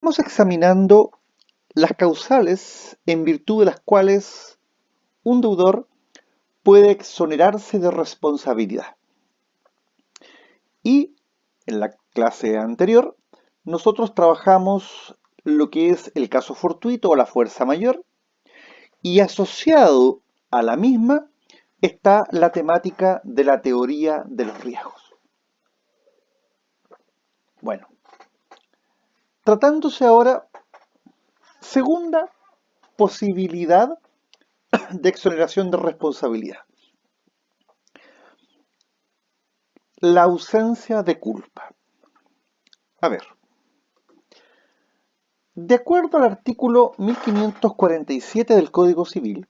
Estamos examinando las causales en virtud de las cuales un deudor puede exonerarse de responsabilidad. Y en la clase anterior, nosotros trabajamos lo que es el caso fortuito o la fuerza mayor, y asociado a la misma está la temática de la teoría de los riesgos. Bueno, tratándose ahora, segunda posibilidad de exoneración de responsabilidad. La ausencia de culpa. A ver, de acuerdo al artículo 1547 del Código Civil,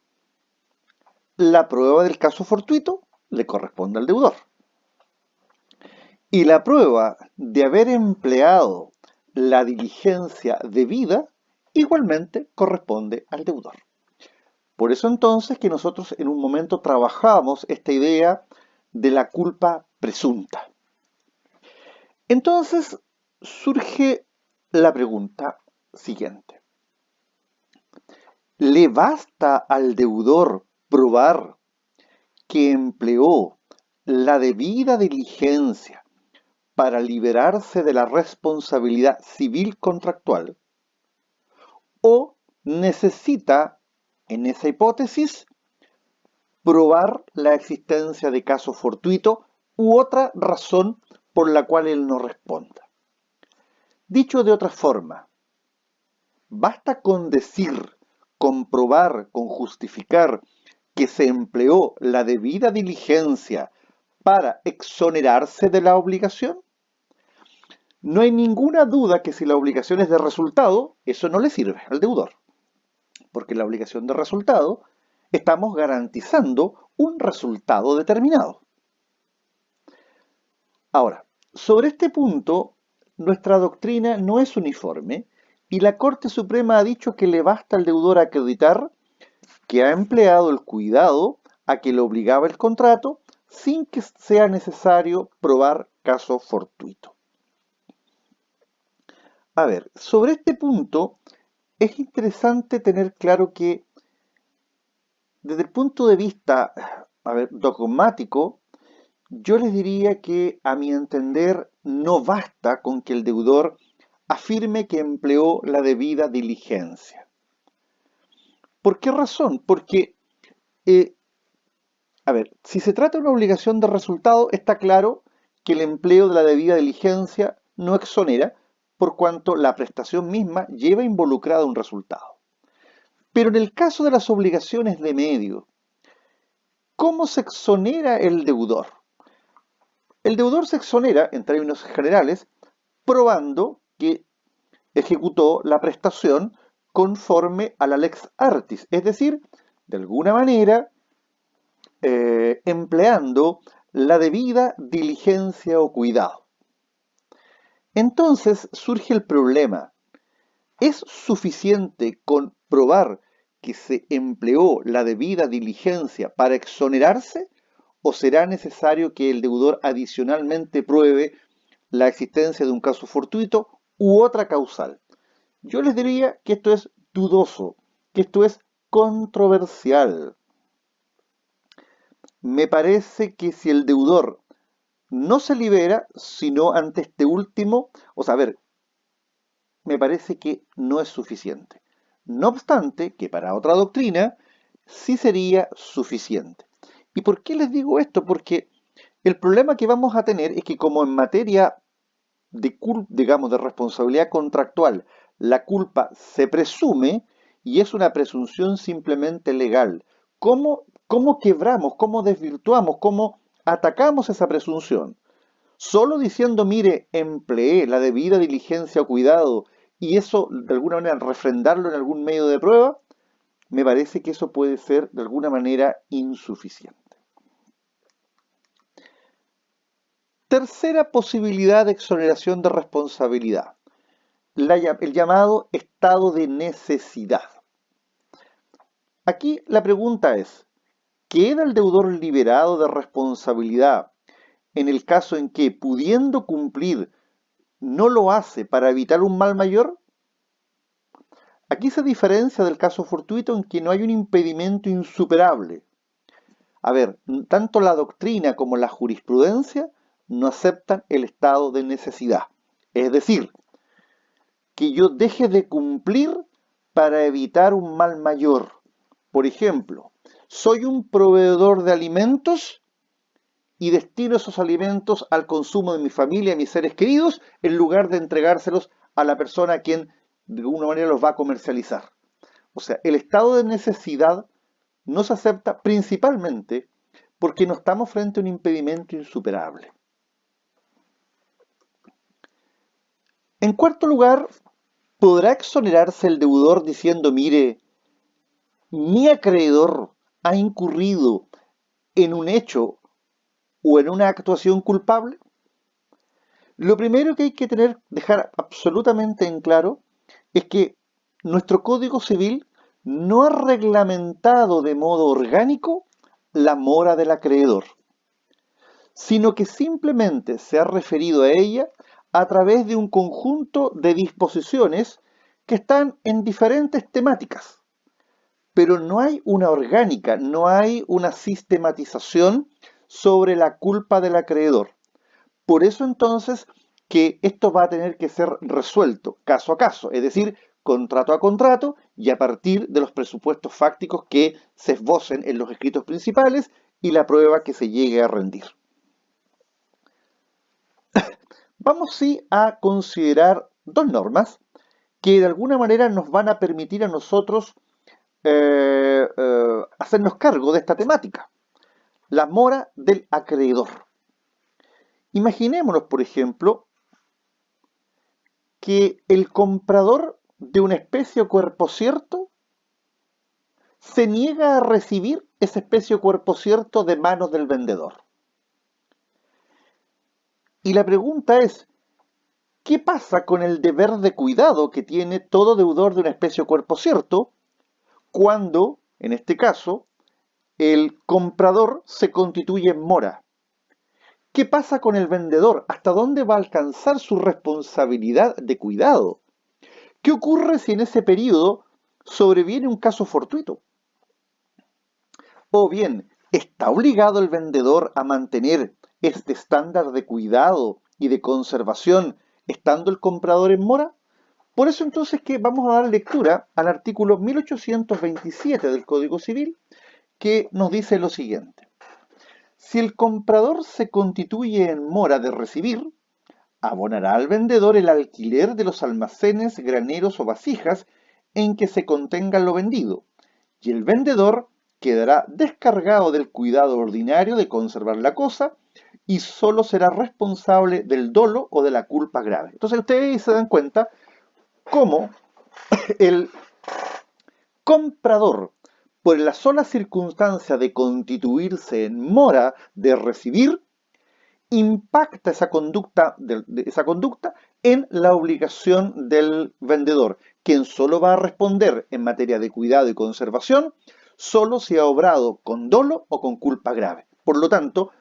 la prueba del caso fortuito le corresponde al deudor. Y la prueba de haber empleado la diligencia debida igualmente corresponde al deudor. Por eso entonces que nosotros en un momento trabajamos esta idea de la culpa presunta. Entonces surge la pregunta siguiente. ¿Le basta al deudor probar que empleó la debida diligencia para liberarse de la responsabilidad civil contractual? ¿O necesita, en esa hipótesis, probar la existencia de caso fortuito u otra razón por la cual él no responda? Dicho de otra forma, basta con decir, comprobar, con justificar que se empleó la debida diligencia para exonerarse de la obligación. No hay ninguna duda que si la obligación es de resultado, eso no le sirve al deudor, porque la obligación de resultado estamos garantizando un resultado determinado. Ahora, sobre este punto, nuestra doctrina no es uniforme y la Corte Suprema ha dicho que le basta al deudor acreditar que ha empleado el cuidado a que le obligaba el contrato sin que sea necesario probar caso fortuito. A ver, sobre este punto es interesante tener claro que desde el punto de vista, dogmático, yo les diría que a mi entender no basta con que el deudor afirme que empleó la debida diligencia. ¿Por qué razón? Porque eh, si se trata de una obligación de resultado, está claro que el empleo de la debida diligencia no exonera, por cuanto la prestación misma lleva involucrada un resultado. Pero en el caso de las obligaciones de medio, ¿cómo se exonera el deudor? El deudor se exonera, en términos generales, probando que ejecutó la prestación conforme a la lex artis, es decir, de alguna manera empleando la debida diligencia o cuidado. Entonces surge el problema. ¿Es suficiente con probar que se empleó la debida diligencia para exonerarse? ¿O será necesario que el deudor adicionalmente pruebe la existencia de un caso fortuito u otra causal? Yo les diría que esto es dudoso, que esto es controversial. Me parece que si el deudor no se libera, sino ante este último, me parece que no es suficiente. No obstante, que para otra doctrina sí sería suficiente. ¿Y por qué les digo esto? Porque el problema que vamos a tener es que como en materia de responsabilidad contractual, la culpa se presume y es una presunción simplemente legal. ¿Cómo quebramos, cómo desvirtuamos, cómo atacamos esa presunción? Solo diciendo, mire, empleé la debida diligencia o cuidado y eso de alguna manera refrendarlo en algún medio de prueba, me parece que eso puede ser de alguna manera insuficiente. Tercera posibilidad de exoneración de responsabilidad, el llamado estado de necesidad. Aquí la pregunta es, ¿queda el deudor liberado de responsabilidad en el caso en que, pudiendo cumplir, no lo hace para evitar un mal mayor? Aquí se diferencia del caso fortuito en que no hay un impedimento insuperable. A ver, tanto la doctrina como la jurisprudencia no aceptan el estado de necesidad. Es decir, que yo deje de cumplir para evitar un mal mayor. Por ejemplo, soy un proveedor de alimentos y destino esos alimentos al consumo de mi familia y mis seres queridos en lugar de entregárselos a la persona a quien de alguna manera los va a comercializar. O sea, el estado de necesidad no se acepta principalmente porque no estamos frente a un impedimento insuperable. En cuarto lugar, ¿podrá exonerarse el deudor diciendo, mire, mi acreedor ha incurrido en un hecho o en una actuación culpable? Lo primero que hay que dejar absolutamente en claro es que nuestro Código Civil no ha reglamentado de modo orgánico la mora del acreedor, sino que simplemente se ha referido a ella a través de un conjunto de disposiciones que están en diferentes temáticas. Pero no hay una orgánica, no hay una sistematización sobre la culpa del acreedor. Por eso entonces que esto va a tener que ser resuelto caso a caso, es decir, contrato a contrato y a partir de los presupuestos fácticos que se esbocen en los escritos principales y la prueba que se llegue a rendir. Vamos sí a considerar dos normas que de alguna manera nos van a permitir a nosotros hacernos cargo de esta temática. La mora del acreedor. Imaginémonos, por ejemplo, que el comprador de una especie o cuerpo cierto se niega a recibir esa especie o cuerpo cierto de manos del vendedor. Y la pregunta es, ¿qué pasa con el deber de cuidado que tiene todo deudor de una especie o cuerpo cierto cuando, en este caso, el comprador se constituye en mora? ¿Qué pasa con el vendedor? ¿Hasta dónde va a alcanzar su responsabilidad de cuidado? ¿Qué ocurre si en ese periodo sobreviene un caso fortuito? O bien, ¿está obligado el vendedor a mantener este estándar de cuidado y de conservación estando el comprador en mora? Por eso entonces que vamos a dar lectura al artículo 1827 del Código Civil, que nos dice lo siguiente. Si el comprador se constituye en mora de recibir, abonará al vendedor el alquiler de los almacenes, graneros o vasijas en que se contenga lo vendido, y el vendedor quedará descargado del cuidado ordinario de conservar la cosa y solo será responsable del dolo o de la culpa grave. Entonces ustedes se dan cuenta cómo el comprador, por la sola circunstancia de constituirse en mora de recibir, impacta esa conducta en la obligación del vendedor, quien solo va a responder en materia de cuidado y conservación solo si ha obrado con dolo o con culpa grave. Por lo tanto,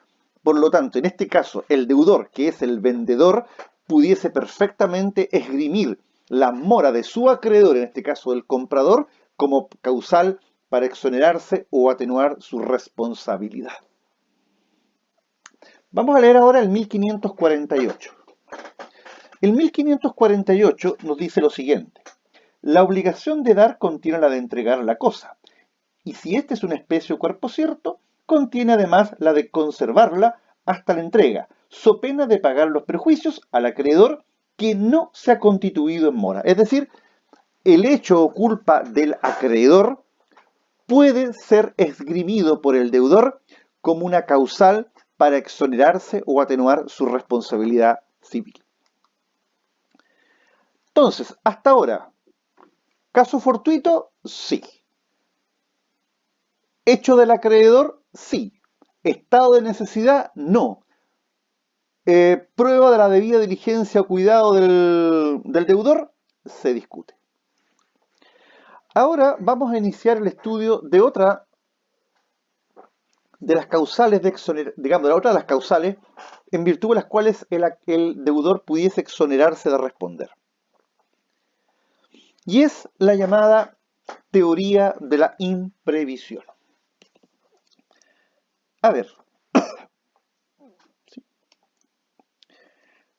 en este caso, el deudor, que es el vendedor, pudiese perfectamente esgrimir la mora de su acreedor, en este caso del comprador, como causal para exonerarse o atenuar su responsabilidad. Vamos a leer ahora el 1548. El 1548 nos dice lo siguiente. La obligación de dar contiene la de entregar la cosa, y si éste es una especie o cuerpo cierto, contiene además la de conservarla hasta la entrega, so pena de pagar los perjuicios al acreedor que no se ha constituido en mora. Es decir, el hecho o culpa del acreedor puede ser esgrimido por el deudor como una causal para exonerarse o atenuar su responsabilidad civil. Entonces, hasta ahora, ¿caso fortuito? Sí. ¿Hecho del acreedor? Sí. ¿Estado de necesidad? No. ¿Prueba de la debida diligencia o cuidado del deudor? Se discute. Ahora vamos a iniciar el estudio de otra de las causales de exoneración, digamos, de la otra de las causales en virtud de las cuales el deudor pudiese exonerarse de responder. y es la llamada teoría de la imprevisión. A ver,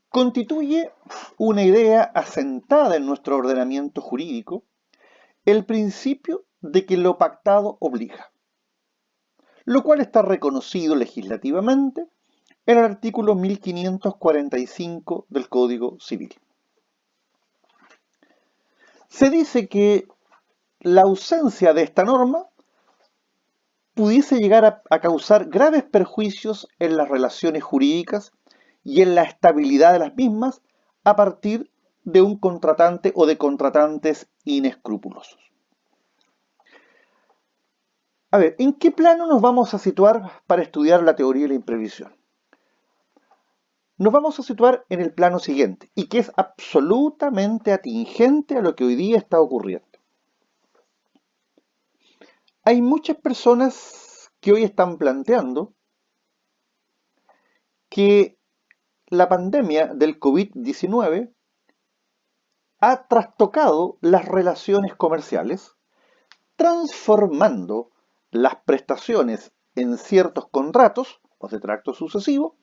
constituye una idea asentada en nuestro ordenamiento jurídico el principio de que lo pactado obliga, lo cual está reconocido legislativamente en el artículo 1545 del Código Civil. Se dice que la ausencia de esta norma pudiese llegar a causar graves perjuicios en las relaciones jurídicas y en la estabilidad de las mismas a partir de un contratante o de contratantes inescrupulosos. A ver, ¿en qué plano nos vamos a situar para estudiar la teoría de la imprevisión? Nos vamos a situar en el plano siguiente, y que es absolutamente atingente a lo que hoy día está ocurriendo. Hay muchas personas que hoy están planteando que la pandemia del COVID-19 ha trastocado las relaciones comerciales, transformando las prestaciones en ciertos contratos, o de tracto sucesivo,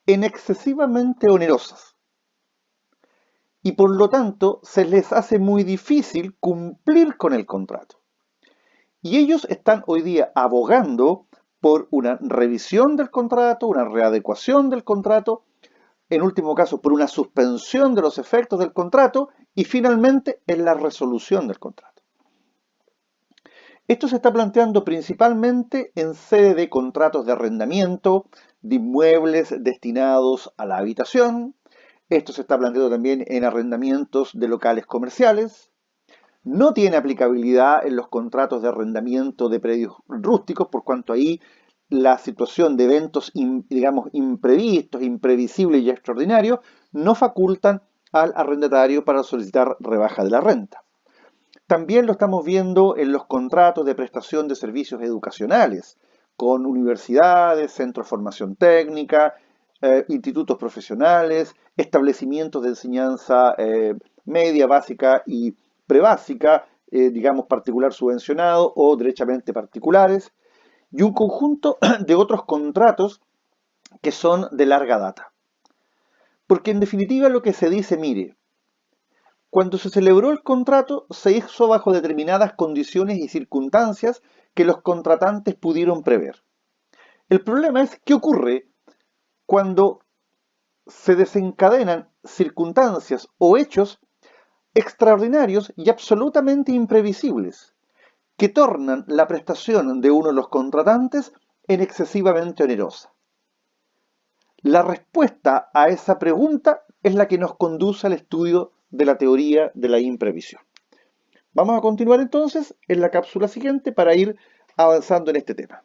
en excesivamente onerosas. Y por lo tanto se les hace muy difícil cumplir con el contrato. Y ellos están hoy día abogando por una revisión del contrato, una readecuación del contrato, en último caso por una suspensión de los efectos del contrato y finalmente en la resolución del contrato. Esto se está planteando principalmente en sede de contratos de arrendamiento, de inmuebles destinados a la habitación. Esto se está planteando también en arrendamientos de locales comerciales. No tiene aplicabilidad en los contratos de arrendamiento de predios rústicos, por cuanto ahí la situación de eventos, digamos, imprevistos, imprevisibles y extraordinarios no facultan al arrendatario para solicitar rebaja de la renta. También lo estamos viendo en los contratos de prestación de servicios educacionales, con universidades, centros de formación técnica, institutos profesionales, establecimientos de enseñanza media, básica y prebásica, digamos particular subvencionado o derechamente particulares, y un conjunto de otros contratos que son de larga data. Porque en definitiva lo que se dice, mire, cuando se celebró el contrato se hizo bajo determinadas condiciones y circunstancias que los contratantes pudieron prever. El problema es qué ocurre cuando se desencadenan circunstancias o hechos extraordinarios y absolutamente imprevisibles, que tornan la prestación de uno de los contratantes en excesivamente onerosa. La respuesta a esa pregunta es la que nos conduce al estudio de la teoría de la imprevisión. Vamos a continuar entonces en la cápsula siguiente para ir avanzando en este tema.